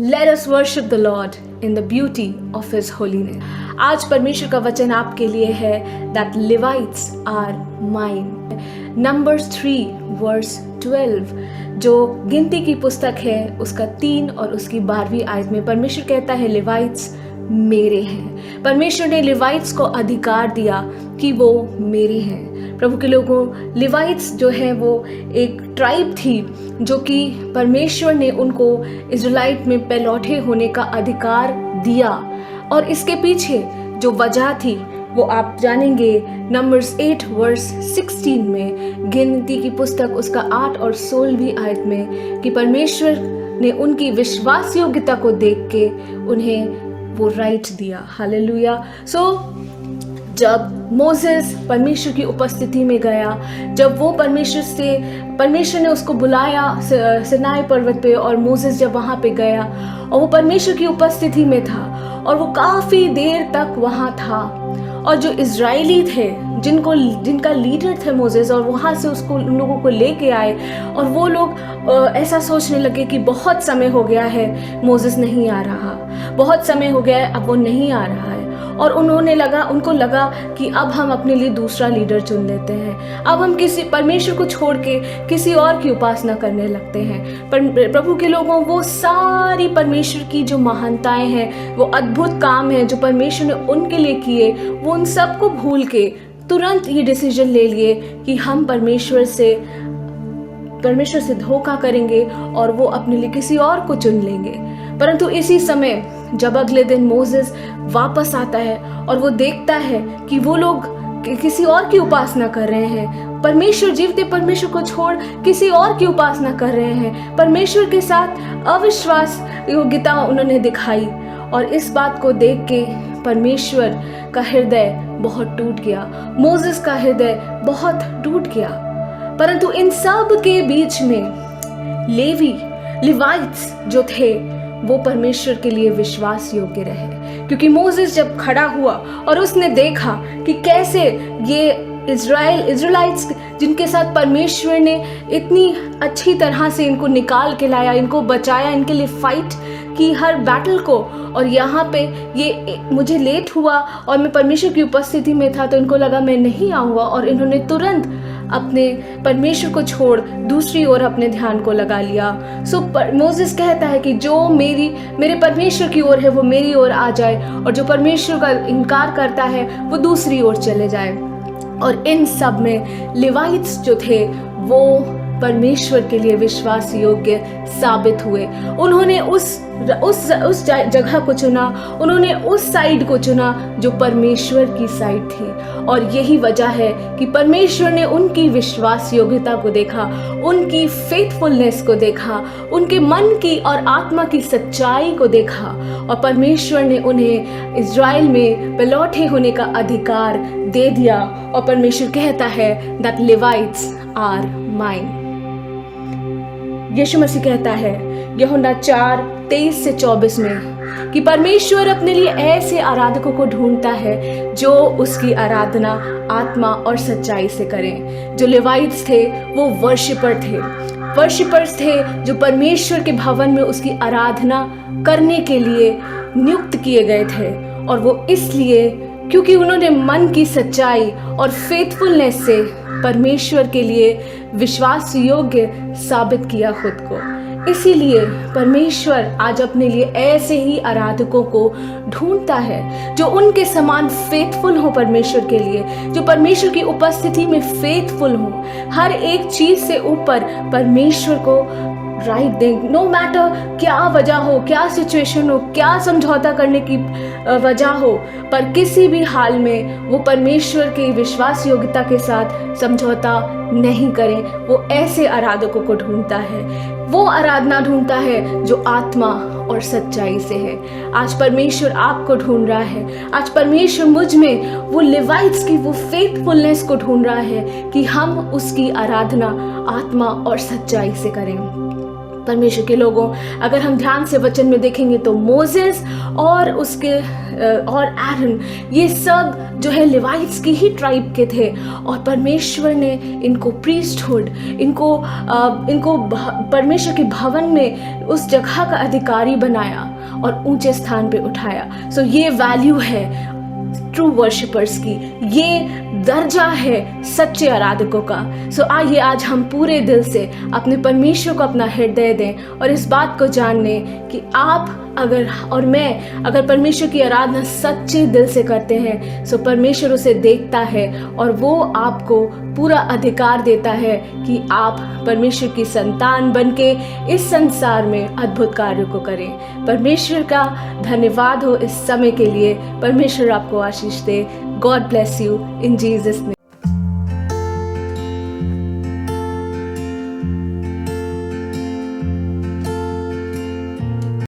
Let us worship the Lord in the beauty of His holiness. आज परमेश्वर का वचन आपके लिए है that Levites are mine. Numbers 3 verse 12 जो गिनती की पुस्तक है उसका 3 और उसकी 12वीं आयत में परमेश्वर कहता है लेवाइट्स मेरे हैं। परमेश्वर ने लेवाइट्स को अधिकार दिया कि वो मेरे हैं। प्रभु के लोगों, लेवाइट्स जो है वो एक ट्राइब थी जो कि परमेश्वर ने उनको इजराइट में पहलौठे होने का अधिकार दिया, और इसके पीछे जो वजह थी वो आप जानेंगे नंबर्स 8 वर्स 16 में, गिनती की पुस्तक उसका 8 और 16वीं आयत में, कि परमेश्वर ने उनकी विश्वास योग्यता को देख के उन्हें वो राइट दिया। हालेलुया। जब मोसेस परमेश्वर की उपस्थिति में गया, जब वो परमेश्वर ने उसको बुलाया सिनाई पर्वत पे, और मोसेस जब वहाँ पे गया और वो परमेश्वर की उपस्थिति में था और वो काफ़ी देर तक वहाँ था, और जो इजरायली थे जिनका लीडर थे मोसेस, और वहाँ से उन लोगों को लेके आए, और वो लोग ऐसा सोचने लगे कि बहुत समय हो गया है मोसेस नहीं आ रहा, बहुत समय हो गया है अब वो नहीं आ रहा है, और उनको लगा कि अब हम अपने लिए दूसरा लीडर चुन लेते हैं, अब हम किसी परमेश्वर को छोड़ के किसी और की उपासना करने लगते हैं। पर प्रभु के लोगों, वो सारी परमेश्वर की जो महानताएं हैं, वो अद्भुत काम है जो परमेश्वर ने उनके लिए किए, वो उन सब को भूल के तुरंत ये डिसीजन ले लिए कि हम परमेश्वर से धोखा करेंगे और वो अपने लिए किसी और को चुन लेंगे। परंतु इसी समय जब अगले दिन मोसेस वापस आता है और वो देखता है कि वो लोग किसी और की उपासना कर रहे हैं, जीवते परमेश्वर को छोड़ किसी और की उपासना कर रहे हैं, परमेश्वर के साथ अविश्वास योग्यता उन्होंने दिखाई, और इस बात को देख के परमेश्वर का हृदय बहुत टूट गया, मोसेस का हृदय बहुत टूट गया। परंतु इन सब के बीच में लेवाइट्स जो थे वो परमेश्वर के लिए विश्वास योग्य रहे, क्योंकि मोसेस जब खड़ा हुआ और उसने देखा कि कैसे ये इजराइल्स जिनके साथ परमेश्वर ने इतनी अच्छी तरह से इनको निकाल के लाया, इनको बचाया, इनके लिए फाइट की हर बैटल को, और यहाँ पे ये मुझे लेट हुआ और मैं परमेश्वर की उपस्थिति में था तो इनको लगा मैं नहीं आऊँगा, और इन्होंने तुरंत अपने परमेश्वर को छोड़ दूसरी ओर अपने ध्यान को लगा लिया। मोसेस कहता है कि जो मेरे परमेश्वर की ओर है वो मेरी ओर आ जाए, और जो परमेश्वर का इनकार करता है वो दूसरी ओर चले जाए। और इन सब में लेवाइट्स जो थे वो परमेश्वर के लिए विश्वास योग्य साबित हुए। उन्होंने उस जगह को चुना, उन्होंने उस साइड को चुना जो परमेश्वर की साइड थी, और यही वजह है कि परमेश्वर ने उनकी विश्वास योग्यता को देखा, उनकी फेथफुलनेस को देखा, उनके मन की और आत्मा की सच्चाई को देखा, और परमेश्वर ने उन्हें इजराइल में पलौठे होने का अधिकार दे दिया। और परमेश्वर कहता है दैट लेवाइट्स आर माइन। यीशु मसीह कहता है यूहन्ना 4:23-24 में कि परमेश्वर अपने लिए ऐसे आराधकों को ढूंढता है जो उसकी आराधना आत्मा और सच्चाई से करें। जो लेवाइट्स थे वो वर्शिपर्स थे जो परमेश्वर के भवन में उसकी आराधना करने के लिए नियुक्त किए गए थे, और वो इसलिए क्योंकि उन्होंने मन की सच्चाई और फेथफुलनेस से परमेश्वर के लिए विश्वास योग्य साबित किया खुद को। इसीलिए परमेश्वर आज अपने लिए ऐसे ही आराधकों को ढूंढता है जो उनके समान फेथफुल हो परमेश्वर के लिए, जो परमेश्वर की उपस्थिति में फेथफुल हो, हर एक चीज से ऊपर परमेश्वर को राइट दें। नो मैटर क्या वजह हो, क्या सिचुएशन हो, क्या समझौता करने की वजह हो, पर किसी भी हाल में वो परमेश्वर की विश्वास योग्यता के साथ समझौता नहीं करें। वो ऐसे आराधकों को ढूंढता है, वो आराधना ढूंढता है जो आत्मा और सच्चाई से है। आज परमेश्वर आपको ढूंढ रहा है, आज परमेश्वर मुझ में वो लेवाइट्स की वो फेथफुलनेस को ढूंढ रहा है कि हम उसकी आराधना आत्मा और सच्चाई से करें। परमेश्वर के लोगों, अगर हम ध्यान से वचन में देखेंगे तो मोसेस और एरन, ये सब जो है लेवाइट्स की ही ट्राइब के थे, और परमेश्वर ने इनको प्रीस्टहुड, इनको परमेश्वर के भवन में उस जगह का अधिकारी बनाया और ऊंचे स्थान पे उठाया। सो ये वैल्यू है ट्रू वर्शिपर्स की, ये दर्जा है सच्चे आराधकों का। सो आइए आज हम पूरे दिल से अपने परमेश्वर को अपना हृदय दें और इस बात को जान लें कि आप अगर और मैं अगर परमेश्वर की आराधना सच्चे दिल से करते हैं, सो परमेश्वर उसे देखता है और वो आपको पूरा अधिकार देता है कि आप परमेश्वर की संतान बनके इस संसार में अद्भुत कार्यों को करें। परमेश्वर का धन्यवाद हो इस समय के लिए। परमेश्वर आपको आशीष दे। God bless you in Jesus name.